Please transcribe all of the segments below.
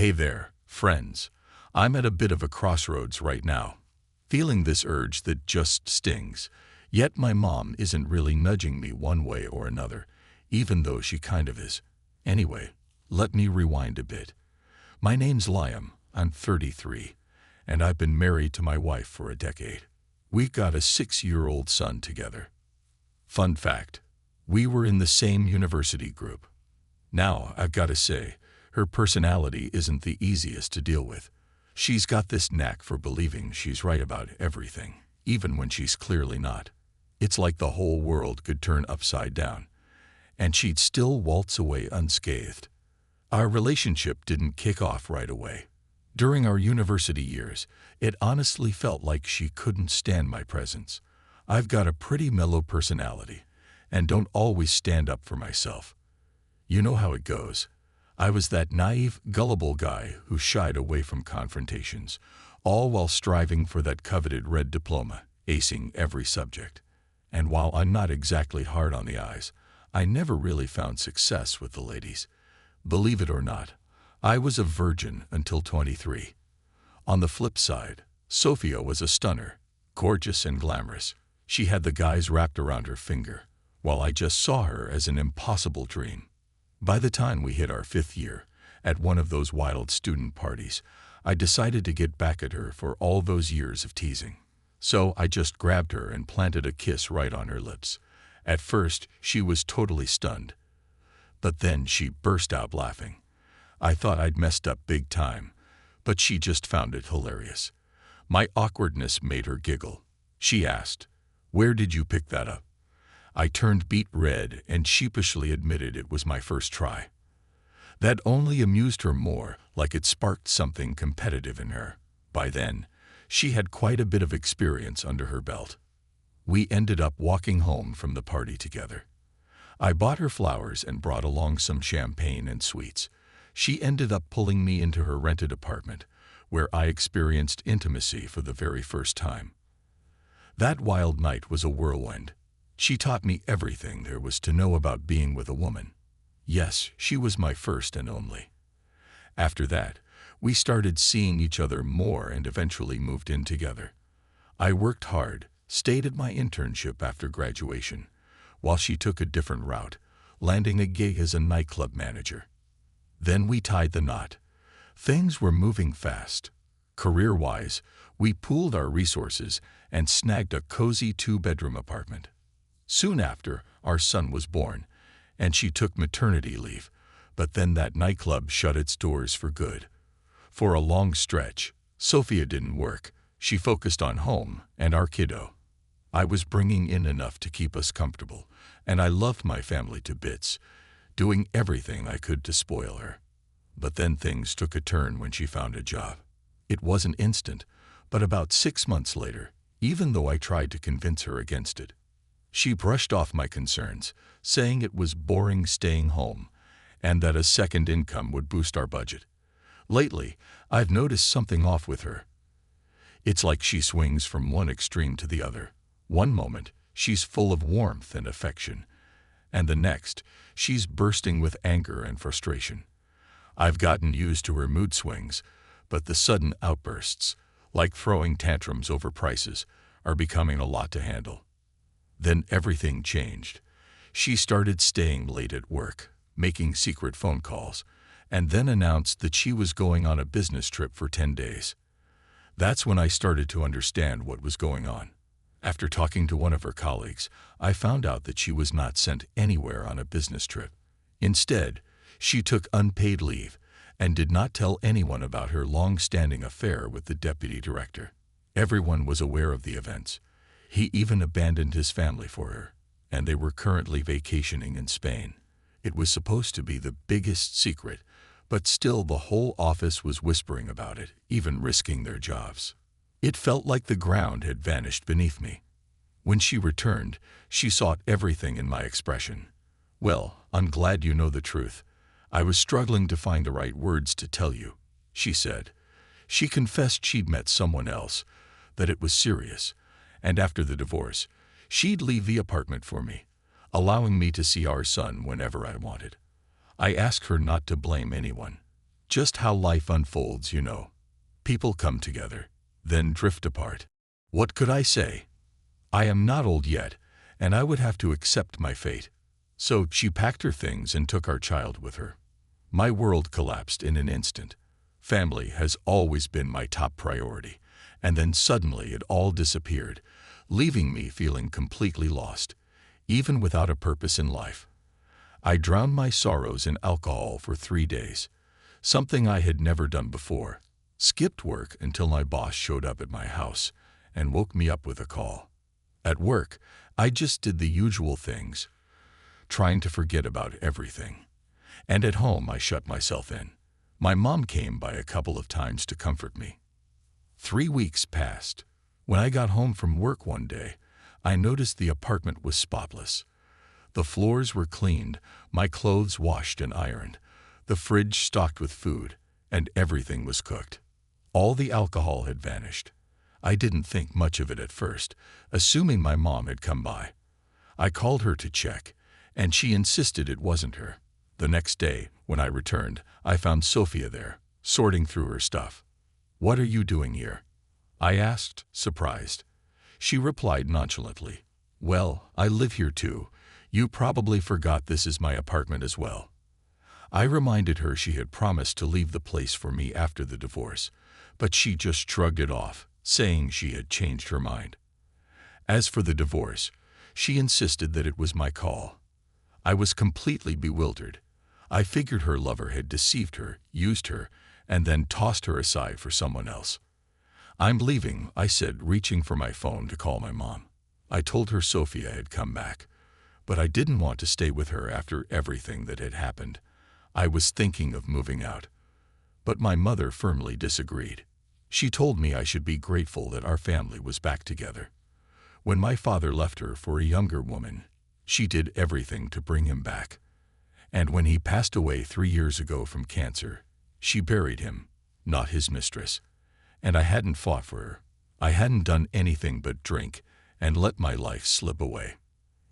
Hey there, friends. I'm at a bit of a crossroads right now, feeling this urge that just stings. Yet my mom isn't really nudging me one way or another, even though she kind of is. Anyway, let me rewind a bit. My name's Liam, I'm 33, and I've been married to my wife for a decade. We've got a 6-year-old son together. Fun fact, we were in the same university group. Now, I've got to say, her personality isn't the easiest to deal with. She's got this knack for believing she's right about everything, even when she's clearly not. It's like the whole world could turn upside down, and she'd still waltz away unscathed. Our relationship didn't kick off right away. During our university years, it honestly felt like she couldn't stand my presence. I've got a pretty mellow personality, and don't always stand up for myself. You know how it goes. I was that naive, gullible guy who shied away from confrontations, all while striving for that coveted red diploma, acing every subject. And while I'm not exactly hard on the eyes, I never really found success with the ladies. Believe it or not, I was a virgin until 23. On the flip side, Sophia was a stunner, gorgeous and glamorous. She had the guys wrapped around her finger, while I just saw her as an impossible dream. By the time we hit our 5th year, at one of those wild student parties, I decided to get back at her for all those years of teasing. So I just grabbed her and planted a kiss right on her lips. At first, she was totally stunned. But then she burst out laughing. I thought I'd messed up big time, but she just found it hilarious. My awkwardness made her giggle. She asked, "Where did you pick that up?" I turned beet red and sheepishly admitted it was my first try. That only amused her more, like it sparked something competitive in her. By then, she had quite a bit of experience under her belt. We ended up walking home from the party together. I bought her flowers and brought along some champagne and sweets. She ended up pulling me into her rented apartment, where I experienced intimacy for the very first time. That wild night was a whirlwind. She taught me everything there was to know about being with a woman. Yes, she was my first and only. After that, we started seeing each other more and eventually moved in together. I worked hard, stayed at my internship after graduation, while she took a different route, landing a gig as a nightclub manager. Then we tied the knot. Things were moving fast. Career-wise, we pooled our resources and snagged a cozy 2-bedroom apartment. Soon after, our son was born, and she took maternity leave, but then that nightclub shut its doors for good. For a long stretch, Sophia didn't work. She focused on home and our kiddo. I was bringing in enough to keep us comfortable, and I loved my family to bits, doing everything I could to spoil her. But then things took a turn when she found a job. It wasn't instant, but about 6 months later, even though I tried to convince her against it, she brushed off my concerns, saying it was boring staying home, and that a second income would boost our budget. Lately, I've noticed something off with her. It's like she swings from one extreme to the other. One moment, she's full of warmth and affection, and the next, she's bursting with anger and frustration. I've gotten used to her mood swings, but the sudden outbursts, like throwing tantrums over prices, are becoming a lot to handle. Then everything changed. She started staying late at work, making secret phone calls, and then announced that she was going on a business trip for 10 days. That's when I started to understand what was going on. After talking to one of her colleagues, I found out that she was not sent anywhere on a business trip. Instead, she took unpaid leave and did not tell anyone about her long-standing affair with the deputy director. Everyone was aware of the events. He even abandoned his family for her, and they were currently vacationing in Spain. It was supposed to be the biggest secret, but still the whole office was whispering about it, even risking their jobs. It felt like the ground had vanished beneath me. When she returned, she sought everything in my expression. "Well, I'm glad you know the truth. I was struggling to find the right words to tell you," she said. She confessed she'd met someone else, that it was serious, and after the divorce, she'd leave the apartment for me, allowing me to see our son whenever I wanted. I asked her not to blame anyone, Just how life unfolds, you know. People come together, then drift apart. What could I say? I am not old yet, and I would have to accept my fate. So she packed her things and took our child with her. My world collapsed in an instant. Family has always been my top priority, and then suddenly it all disappeared, leaving me feeling completely lost, even without a purpose in life. I drowned my sorrows in alcohol for 3 days, something I had never done before. Skipped work until my boss showed up at my house and woke me up with a call. At work, I just did the usual things, trying to forget about everything. And at home, I shut myself in. My mom came by a couple of times to comfort me. 3 weeks passed. When I got home from work one day, I noticed the apartment was spotless. The floors were cleaned, my clothes washed and ironed, the fridge stocked with food, and everything was cooked. All the alcohol had vanished. I didn't think much of it at first, assuming my mom had come by. I called her to check, and she insisted it wasn't her. The next day, when I returned, I found Sophia there, sorting through her stuff. "What are you doing here?" I asked, surprised. She replied nonchalantly, "Well, I live here too. You probably forgot this is my apartment as well." I reminded her she had promised to leave the place for me after the divorce, but she just shrugged it off, saying she had changed her mind. As for the divorce, she insisted that it was my call. I was completely bewildered. I figured her lover had deceived her, used her, and then tossed her aside for someone else. "I'm leaving," I said, reaching for my phone to call my mom. I told her Sophia had come back, but I didn't want to stay with her after everything that had happened. I was thinking of moving out. But my mother firmly disagreed. She told me I should be grateful that our family was back together. When my father left her for a younger woman, she did everything to bring him back. And when he passed away 3 years ago from cancer, she buried him, not his mistress. And I hadn't fought for her. I hadn't done anything but drink and let my life slip away.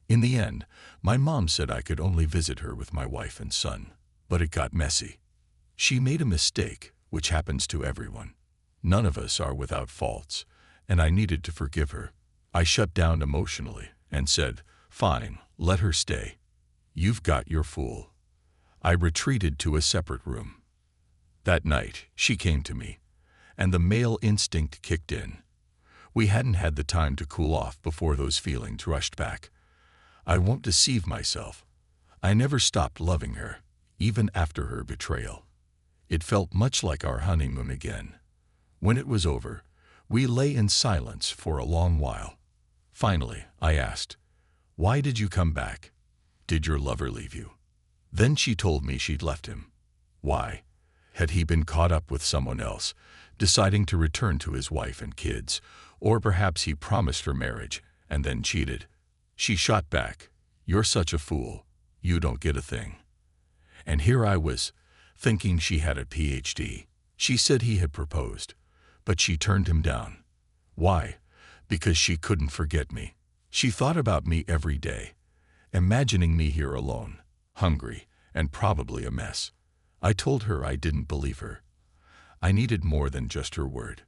In the end, my mom said I could only visit her with my wife and son, but it got messy. She made a mistake, which happens to everyone. None of us are without faults, and I needed to forgive her. I shut down emotionally and said, "Fine, let her stay. You've got your fool." I retreated to a separate room. That night, she came to me, and the male instinct kicked in. We hadn't had the time to cool off before those feelings rushed back. I won't deceive myself. I never stopped loving her, even after her betrayal. It felt much like our honeymoon again. When it was over, we lay in silence for a long while. Finally, I asked, "Why did you come back? Did your lover leave you?" Then she told me she'd left him. Why? Had he been caught up with someone else, deciding to return to his wife and kids, or perhaps he promised her marriage and then cheated? She shot back, "You're such a fool. You don't get a thing." And here I was, thinking she had a PhD. She said he had proposed, but she turned him down. Why? Because she couldn't forget me. She thought about me every day, imagining me here alone, hungry, and probably a mess. I told her I didn't believe her. I needed more than just her word.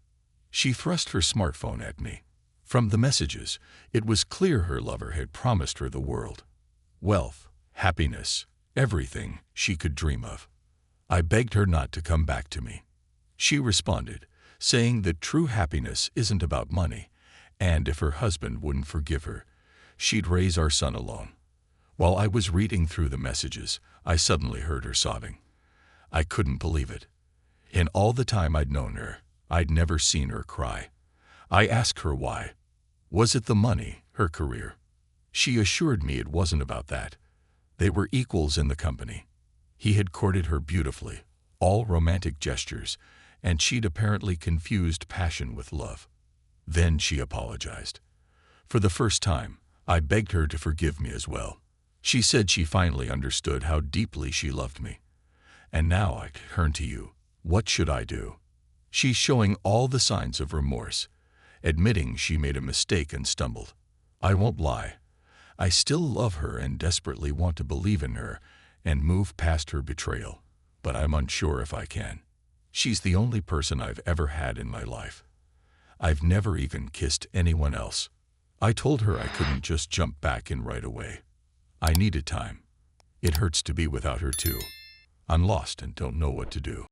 She thrust her smartphone at me. From the messages, it was clear her lover had promised her the world. Wealth, happiness, everything she could dream of. I begged her not to come back to me. She responded, saying that true happiness isn't about money, and if her husband wouldn't forgive her, she'd raise our son alone. While I was reading through the messages, I suddenly heard her sobbing. I couldn't believe it. In all the time I'd known her, I'd never seen her cry. I asked her why. Was it the money, her career? She assured me it wasn't about that. They were equals in the company. He had courted her beautifully, all romantic gestures, and she'd apparently confused passion with love. Then she apologized. For the first time, I begged her to forgive me as well. She said she finally understood how deeply she loved me. And now I turn to you. What should I do? She's showing all the signs of remorse, admitting she made a mistake and stumbled. I won't lie. I still love her and desperately want to believe in her and move past her betrayal. but I'm unsure if I can. She's the only person I've ever had in my life. I've never even kissed anyone else. I told her I couldn't just jump back in right away. I needed time. It hurts to be without her too. I'm lost and don't know what to do.